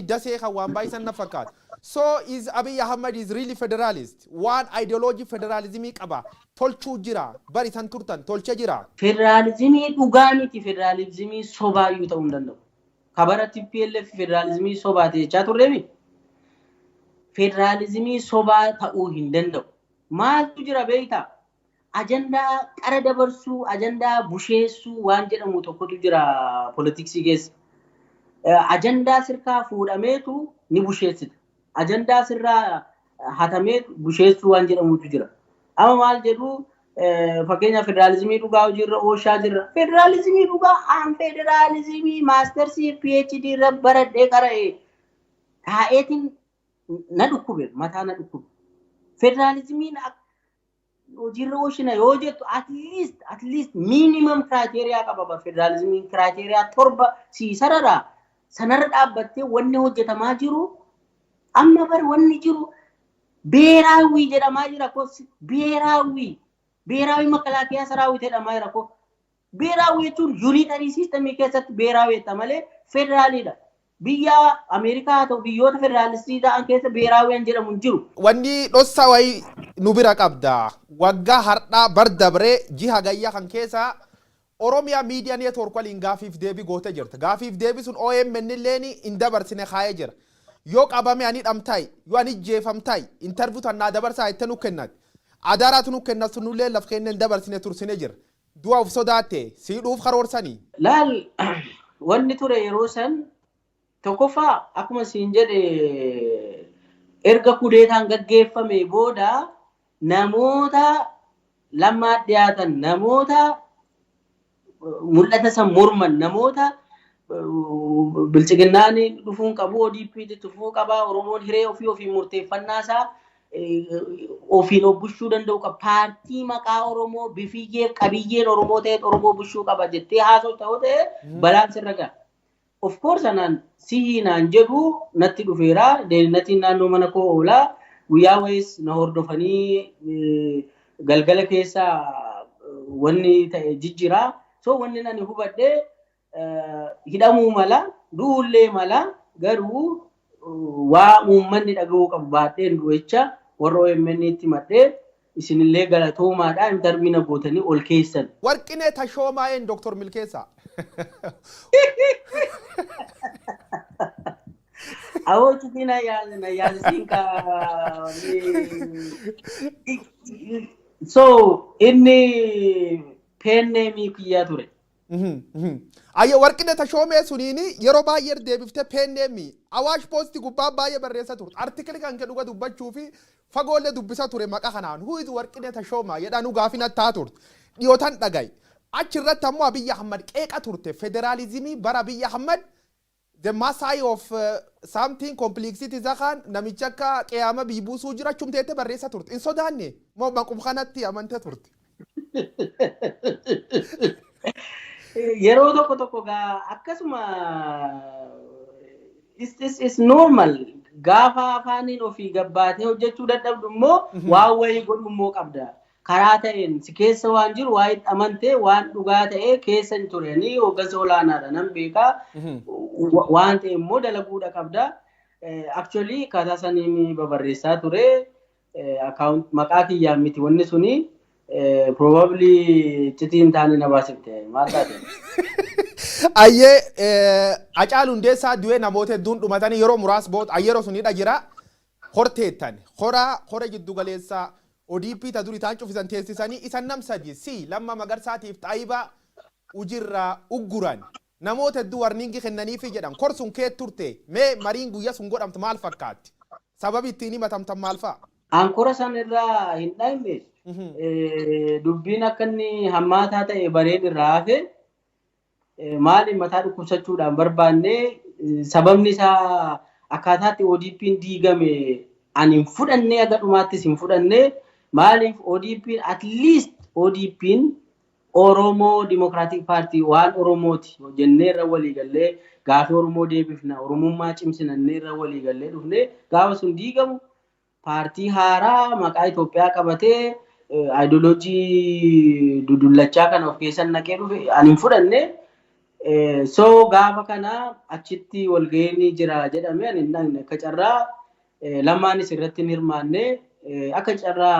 dasee kan waan baay'isan na fakkaata. So is Abiy Ahmad is really federalist. One ideology federalizimii qaba. Tolchuu jira. Bari san turtan tolchee jira. Federalizimii dhugaa miti federalizimii sobaayyuu ta'uu hin danda'u. Kabaratti PLF federalizimii sobaa jechaa turreemi. Federalizimii sobaa ta'uu hin danda'u. Maaltu jira beektaa? Ajandaa qara dabarsuu, ajandaa busheessuu waan jedhamu tokkotu jira politiksii keessa. ajandaa sirkaa fuudhameetu ni busheessita. Ajandaa sirraa hatameetu busheessuu waan jedhamutu jira. Amma maal jedhu fakkeenya federaalizimii dhugaa hojiirra oolchaa jirra. Federaalizimii dhugaa aan federaalizimii maastersii PhD irra baradhee qara'ee taa'eetiin na dhukkube mataa na dhukkube. Federalizimiin hojiirra oolchina yoo jettu at least minimum criteria qaba. Federalizimiin criteria 7 siisarara sanarra dhaabbattee wanni hojjetamaa jiru amma bar wanni jiru ብሔራዊ jedhamaa jira ko ብሔራዊ መከላከያ ሰራዊት jedhamaa jira ko ብሔራዊ jechuun unitary system keessatti ብሔራዊ jetta malee federaalidha. Biyya Ameerikaa ta'u biyyoota federaalistii ta'an keessa ብሔራዊን jedhamu hin jiru. Wanni dhossa wayi nu bira qabda. Waggaa hardhaa bardabree jiha gayyaa kan keessa Oromiyaa Media Network waliin gaafiif deebii gootee jirti. Gaafiif deebii sun OMN illeen hin dabarsine kaayee jira. Yoo qabame ani dhamtaay yoo ani jeefamtaay interview tan naa dabarsaa itti nu kennat adaaraatu nu kennat sunullee laf kenneen dabarsine tursine jira du'a of sodaate siidhuuf karoorsanii laal wanni ture yeroo san tokkoffaa akkuma siin jedhe erga kudeetaan gaggeeffame booda namoota lammaa dhiyaatan namoota mul'ata san morman namoota bilchiginnaani dhufuun qabu ODP dhufuu qaba Oromoon hiree ofii murteeffannaa isaa ofiin bushuu danda'u qaba paartii maqaa Oromoo bifiyyee qabiyyeen Oromoo ta'e Oromoo bushuu qaba jettee haasoo ta'e balaan sirra ga'a. Of course anaan sihinaan jedhu natti dhufeera deegnatiin naannoo mana koo oolaa guyyaa wayis na hordofanii galgala keessa wanni ta'e jijjiira so wanni nani hubadhe hidhamuu mala duullee mala garuu waa uummanni dhaga'uu qabu baadheen du'echa warra OMN itti madhee isinillee galatoomaadha interviina gootanii ol keessan. Warqinee Tashoomaayeen Dr. Milkeessa. Awwaati tina yaasiin ka so inni penne mi kiyyaa ture. Ayyo warqinee Tashoomee suniini yeroo baay'ee deebiftee penneemi Awaash Post gubbaa baay'ee barreessa turte artikilii kan kedhuga dubbachuu fi fagoolee dubbisa ture maqaa kanaan huizu warqinee Tashoomaa jedhanu gaafina taa turte dhiyootan dhagay achirratti ammoo Abiy Ahmad qeeqa turte federalizimii bara Abiy Ahmad the Maasai of something complexity zakan namicha akka qiyama biibusuu jira chumteete barreessa turte in sodaanne moo maqum kanatti amante turte. Yeroo tokko gaa akkasuma is normal gaafa afaaniin ofii gabbaatee hojjechuu dadhabdu immoo waan wayii godhu immoo qabda karaa ta'een si keessa waan jiru waa itti amantee waan dhugaa ta'ee keessa hin tureni hoggansa olaanaadha nan beekaa waan ta'e immoo dalaguudha qabda actually kaataa saniin babarreessaa ture account maqaa kiyyaan miti wanni suni probably citiin taani na baasifte maal taate ayyee Hacaaluu Hundeessaa du'ee namoota hedduun dhumatanii yeroo muraas boot ayyeroo sunidha jira horteettan hora jiddu galeessaa ODP ta duri taan cufisan teessisanii isan nam sadii si Lammaa Magarsaatiif Xaayibaa ujirraa ugguran namoota hedduu warningi kennaniifi jedhan korsun kee turte mee mariin guyyaa sun godhamtu maal fakkaatti sababi ittiin himatamtan maal fa'a? Ankora san irraa hin dhaimne dubbiin akka inni hammaataa ta'e bareed irraa hafe maali mataa dhukkubsachuudhaan barbaanne sababni isaa akkaataatti ODP'n diigame ani hin fudhanne aga dhumaattis hin fudhanne maaliif ODP'n at least ODP'n Oromoo Democratic Party waan Oromooti jennee irra walii gallee gaafa Oromoo deebifna Oromummaa cimsinannee irra walii gallee dhufne gaafa sun diigamu paartii haaraa maqaa Itoophiyaa qabatee ideoloojii dudullachaa kana of keessan naqee dhufe ani hin fudhanne so gaafa kana achitti walgahii jira jedhame ani hin akka carraa lammaanis irratti hin hirmaanne akka carraa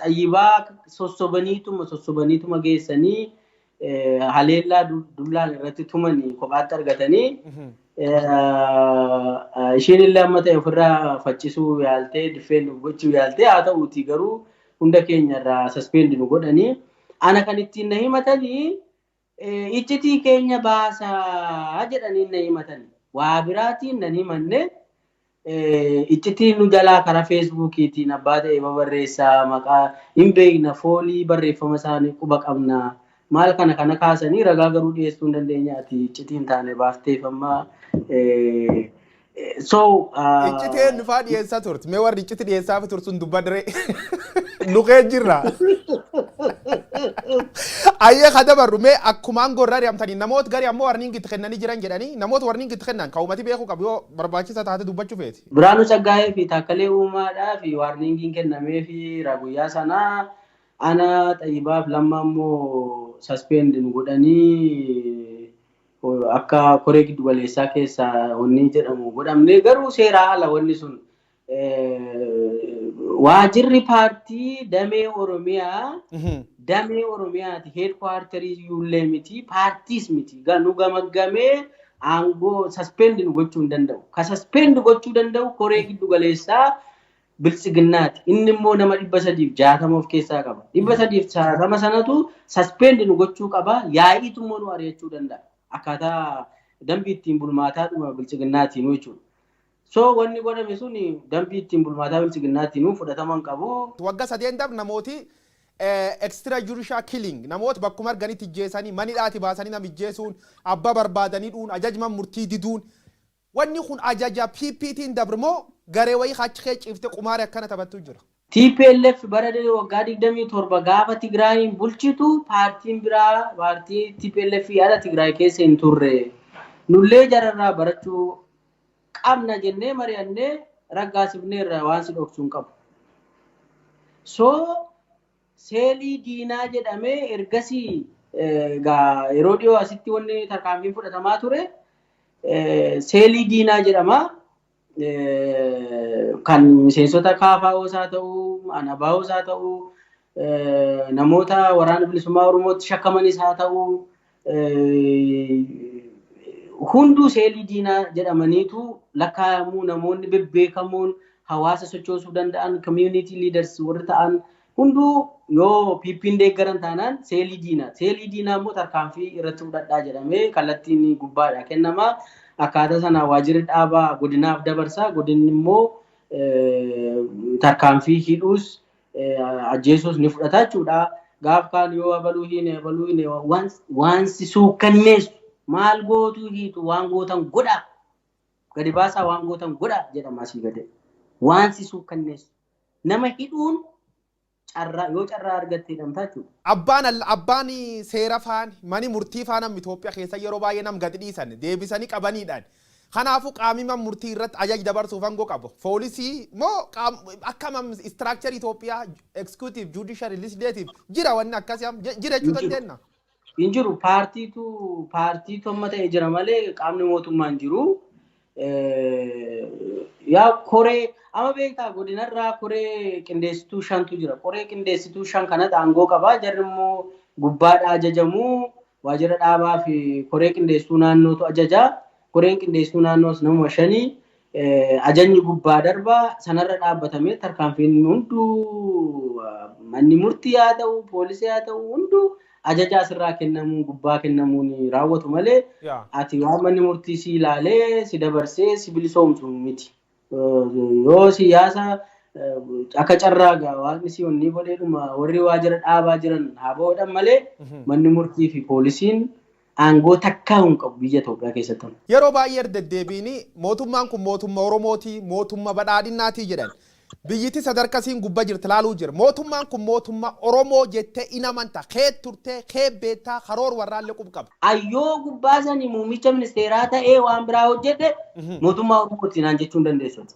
Xayyibaa sossobaniituma geessanii haleellaa dullaan irratti tumanii kophaatti argatanii isheen illee amma ta'e ofirraa faccisuu yaaltee difeen gochuu yaaltee haa ta'uuti garuu hunda keenya irraa suspend nu godhanii ana kan ittiin na himatanii iccitii keenya baasaa jedhanii na himatanii waa biraatiin nani manne iccitiin nu jalaa karaa feesbuukiitiin abbaa ta'e barreessaa maqaa hin beekna foolii barreeffama isaanii quba qabna maal kana kaasanii ragaa garuu dhiyeessuu hin dandeenyaati iccitiin taane baafteeffammaa so iccitiin nufaa dhiyeessaa turte mee warri icciti dhiyeessaa fi tursun dubbadre nuqee jirra ayyee kadabarru mee akkumaan gorraa deemtanii namoota gari ammoo warniin gitti kennanii jiran jedhanii namoota warniin gitti kennan ka'umati beekuu qabu yoo barbaachisa taate dubbachuu feeti. Biraanuu Saggaayee fi Taakkalee Uumaadhaa fi warniingiin kennamee fi guyyaa sanaa ana Xayyibaaf Lammaa immoo saspeendiin godhanii akka koree giddu galeessaa keessaa wanni jedhamu godhamne garuu seeraa ala wanni sun waajirri paartii damee Oromiyaati heedkwaartarii yuullee miti paartiis miti nu gamaggamee aangoo saspeendiin gochuu hin danda'u. Ka saspeendi gochuu danda'u koree giddu galeessaa bilchiginnaati. Inni immoo nama 360 of keessaa qaba. 360 sanatu saspeendiin gochuu qaba. Yaa'iitu immoo nu ari'achuu danda'a. Akkaataa dambii ittiin bulmaataadhuma bilchiginnaatiin jechuudha. So wanni godhame sun dambii ittiin bulmaataa bilchiginnaatiin fudhataman qabu. Waggaa 3 namooti extrajudicial killing namoota bakkuma arganitti ijjeessanii manidhaati baasanii nama ijjeessuun abbaa barbaadanii dhuun ajajman murtii diduun wanni kun ajaja PPT'n dabrmoo garee wayii achii ciifte qumaaree akkana taphattu jira. TPLF bara waggaa 27 gaafa Tigraayin bulchitu paartiin biraa paartii TPLF yaada Tigraay keessa hin turre nullee jararraa barachuu qabna jennee mari'annee raggaasifneerra waan si dhoksuun qabu. So seelii diinaa jedhamee ergasii yeroo dhiyoo asitti wanni tarkaanfiin fudhatamaa ture seelii diinaa jedhama kan miseensota KFO's haa ta'uu ABO's haa ta'uu namoota waraana bilisummaa Oromootti shakkamanis haa ta'uu hunduu seelii diinaa jedhamaniitu lakkaa'amuu namoonni bebbeekamoon hawaasa sochoosuu danda'an community leaders warri ta'an hunduu yoo PP'n deeggaran taanaan seelii diinaa immoo tarkaanfii irratti fudhadhaa jedhamee kallattiin gubbaadha kennama akkaataa sana waajirri dhaabaa godinaaf dabarsaa godinni immoo tarkaanfii hidhuus ajjeesuus ni fudhata jechuudha gaaf kaan yoo abaluu hin waan si suukkanneessu maal gootuu hiitu waan gootan godha gadi baasaa waan gootan godha jedhama asii gade waan si suukkanneessu nama hidhuun yoo carraa argattee dhamtaa jechuudha. Abbaan seera faan mani murtii faanam Itoophiyaa keessa yeroo baay'ee nam gadi dhiisan deebisanii qabaniidhaan. Kanaafuu qaamima murtii irratti ajaja dabarsuuf hangoo qabu. Poolisii moo akkam structure Itoophiyaa executive judiciary legislative jira wanni akkasii jira jechuudha dandeenya. Hin jiru paartiitu amma ta'e jira malee qaamni mootummaa hin jiru. Yaa koree amma beektaa godinarraa koree qindeessituu 5tu jira. Koree qindeessituu 5 kanatti aangoo qaba. Jarri immoo gubbaadhaa ajajamu waajjira dhaabaa fi koree qindeessituu naannootu ajaja. Koreen qindeessituu naannoos nama 5 ajajni gubbaa darba sanarra dhaabbatamee tarkaanfiin hunduu manni murtii haa ta'u poolisii haa ta'u hunduu ajaja asirraa kennamuun gubbaa kennamuun raawwatu malee ati waan manni murtii si ilaalee si dabarsee si bilisoomsu miti. Yoo siyaasa akka carraagaa waaqni si onni godheedhuma warri waajjira dhaabaa jiran haa ba'uudhaan malee manni murtii fi poolisiin aangoo takkaa hin qabu biyya Itoophiyaa keessatti. Yeroo baay'ee deddeebiin mootummaan kun mootummaa Oromooti mootummaa badhaadhinaatii jedhan. Biyyiti sadarkasiin gubbaa jirti laaluu jira. Mootummaan kun mootummaa Oromoo jettee inamanta kee turtee kee beektaa karoor warraallee qaba. Ayyoo gubbaa sanii muummicha ministeeraa ta'ee waan biraa hojjete mootummaa Oromooti naan jechuun dandeessu.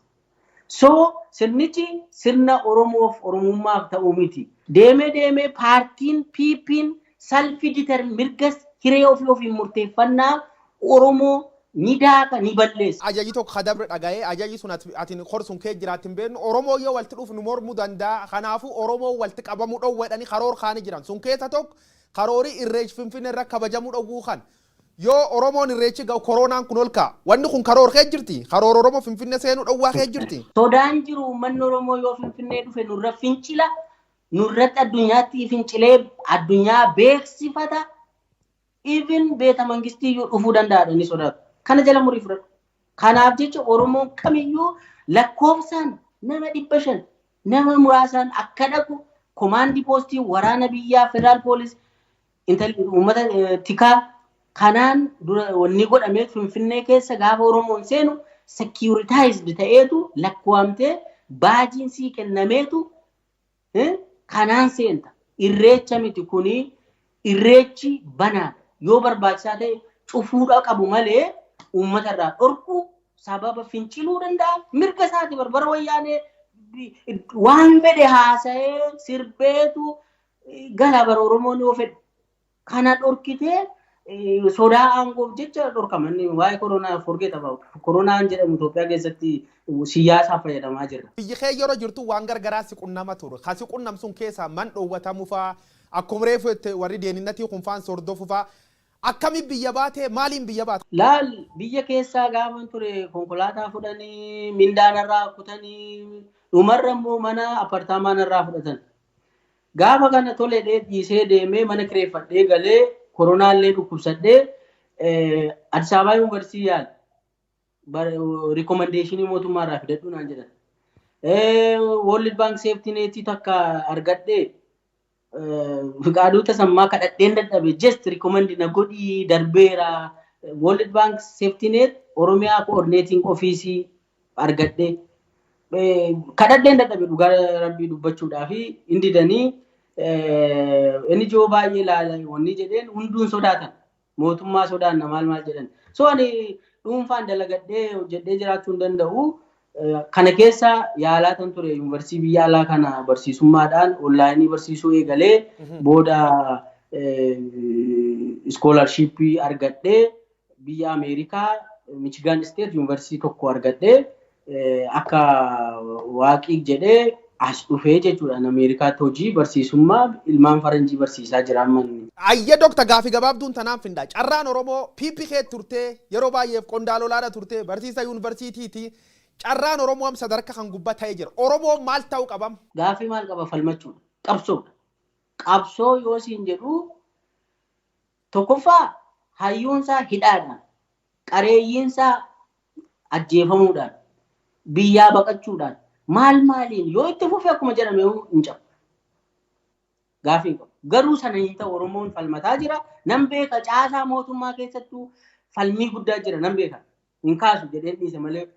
So sirnichi sirna Oromoof Oromummaaf ta'uu miti. Deemee paartiin PP'n salfi mirgas hiree ofii murteeffannaa Oromoo ni daaka ni balleessa. Ajaji tokko kadabre dhaga'ee ajaji sun ati korsuun kee jiraatin beeknu Oromoo yoo walitti dhufu nu mormuu danda'a. Kanaafuu Oromoo walitti qabamuu dhoowwadhanii karoor kaanii jiran. Sun keessa tokko karoorii irreechi Finfinnee irra kabajamuu dhowwuu kan. Yoo Oromoon irreechi ga'u koronaan kun ol ka'a. Wanni kun karoor kee jirti. Karoor Oromoo Finfinnee seenuu dhowwaa kee jirti. Sodaan jiru uummanni Oromoo yoo Finfinnee dhufe nurra fincila. Nurratti addunyaatti fincilee addunyaa beeksifata. Even beeta mangistii yoo dhufuu danda'an ni sodaatu. Kana jala murii fudhatu. Kanaaf jecha Oromoon kamiyyuu lakkoofsaan nama 500 nama muraasaan akka dhaqu komaandii poostii waraana biyyaa federaal poolis uummata tikaa kanaan dura wanni godhamee Finfinnee keessa gaafa Oromoon seenu securitized ta'eetu lakkoofamtee baajiin sii kennameetu kanaan seenta. Irreecha miti kuni irreechi banaa yoo barbaachisaa ta'e cufuudha qabu malee uummata irraa dhorku sababa finciluu danda'a. Mirga isaati barbara wayyaanee waan fedhe haasa'ee sirbeetu gala bara Oromoon yoo fedhe kana dhorkitee sodaa aangoof jecha dhorkaman waa'ee koronaa forget about koronaan jedhamu Itoophiyaa keessatti siyaasaa fayyadamaa jira. Biyyi kee yeroo jirtu waan gargaraa si qunnama ture. Kan si qunnamsuun keessaa man dhoowwatamu fa'aa akkuma reefu warri deeminnatii kun fa'aan sordofu fa'aa akkami biyya baatee maaliin biyya baate? Laal biyya keessaa gaafan ture konkolaataa fudhanii mindaanarraa kutanii dhumarra immoo mana apartaamaanarraa fudhatan. Gaafa kana tole dhiisee deemee mana kireeffadhee galee koronaallee dhukkubsadhee Addis Ababa Yuunivarsiitii yaal rikomendeeshinii mootummaarraa fidadhu naan jedhan. World Bank Safety Net takka argadhee fiqaaduuta sammaa kadhadheen dadhabe just recommend na godhii darbeera. World Bank Safety Net Oromiyaa Coordinating Office argadhee kadhadheen dadhabe dhugaa rabbii dubbachuudhaa fi indidanii inni joo baay'ee ilaalan wanni jedheen hunduun sodaatan mootummaa sodaan maal jedhan. So ani dhuunfaan dalagadhee hojjedhee jiraachuu hin danda'u. Kana keessa yaalaatan ture yuunivarsiitii biyya alaa kana barsiisummaadhaan onlaayinii barsiisuu eegalee booda iskoolarshiippii argadhee biyya Ameerikaa Michigan State yuunivarsiitii tokko argadhee akka waaqii jedhee as dhufee jechuudha Ameerikaatti hojii barsiisummaa ilmaan faranjii barsiisaa jira ammanni. Ayya Dr. Gaafii gabaabduun tanaan findaa. Carraan Oromoo PPK turtee yeroo baay'eef qondaalolaadha turtee barsiisa yuunivarsiitiiti. Carraan Oromoo sadarkaa kan gubbaa ta'ee jira. Oromoo maal ta'uu qabam? Gaafii maal qaba falmachuudha? Qabsoodha. Qabsoo yoo siin jedhu tokkoffaa hayyuunsaa hidhaadhaan qareeyyiinsaa ajjeefamuudhaan biyyaa baqachuudhaan maaliin yoo itti fufee akkuma jedhame hin cabu. Gaafii qabu. Garuu sana hin ta'u Oromoon falmataa jira. Nan beeka caasaa mootummaa keessattuu falmii guddaa jira nan beeka. Hin kaasu jedheen dhiise malee.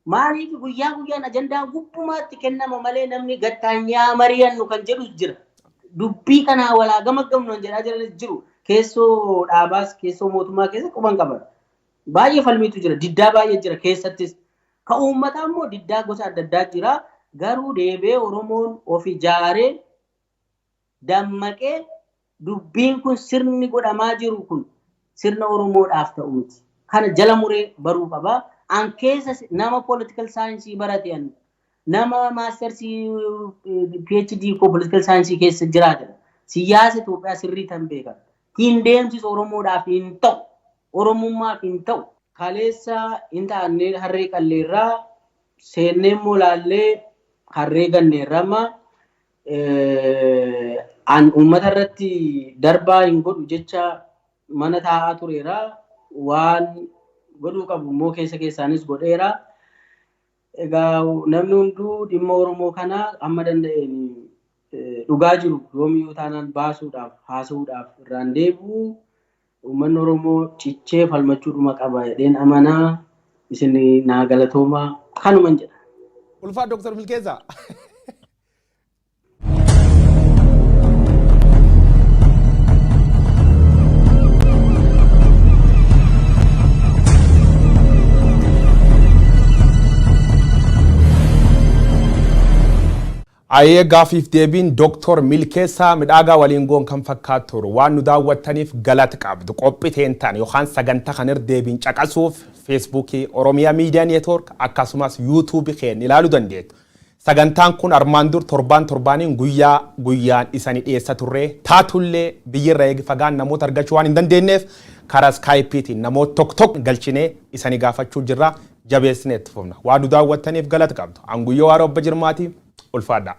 Maaliif guyyaan ajandaa gubbumaatti kennama malee namni gattaanyaa mari'annu kan jedhu jira. Dubbii kanaa walaa gamaggamnu jedhaa jiranis jiru. Keessoo dhaabaas keessoo mootummaa keessa quban qaban. Baay'ee falmiitu jira. Diddaa baay'ee jira keessattis. Ka uummataa immoo diddaa gosa adda addaa jira. Garuu deebee Oromoon of ijaaree dammaqee dubbiin kun sirni godhamaa jiru kun sirna Oromoodhaaf ta'u miti. Kana jala muree baruu qaba. An keessa nama political science barateen nama mastersii PhD ko political science keessa jiraatan siyaasa Itoophiyaa sirrii tan beekan. Hin deemsis Oromoodhaaf hin ta'u. Oromummaaf hin ta'u. Kaleessa hin taanee harree qalleerraa seennee immoo laallee harree ganneerrama an uummata irratti darbaa hin godhu jecha mana taa'aa tureera waan godhuu qabu immoo keessaanis godheera. Egaa namni hunduu dhimma Oromoo kana amma danda'een dhugaa jiru yoomiyyuu taanaan baasuudhaaf haasa'uudhaaf irraan deebi'u uummanni Oromoo cichee falmachuudhuma qaba jedheen amanaa isin naa galatoomaa kanuman jedha. Ulfaa Dr. Milkeessaa. Ayyee gaafiif deebiin Dr. Milkeessaa midhaagaa waliin goon kan fakkaatu turu waan nu daawwattaniif galata qabdu qophiiteen ta'an yookaan sagantaa kan deebiin caqasuuf Feesbuukii Oromiyaa Miidiyaa Neetwoork akkasumas yuutuubii keenya ilaaluu dandeettu. Sagantaan kun armaan dur torbaaniin guyyaan isanii dhiyeessa turre taatullee biyyirra eegi fagaan namoota argachuu waan hin dandeenyeef karaa skaayipiitiin namoota tokko galchinee isanii gaafachuu jirra jabeessineetti fufna. Waan nu daawwattaniif galata qabdu. An guyyoo waaroo obba jirmaati ulfaadhaa.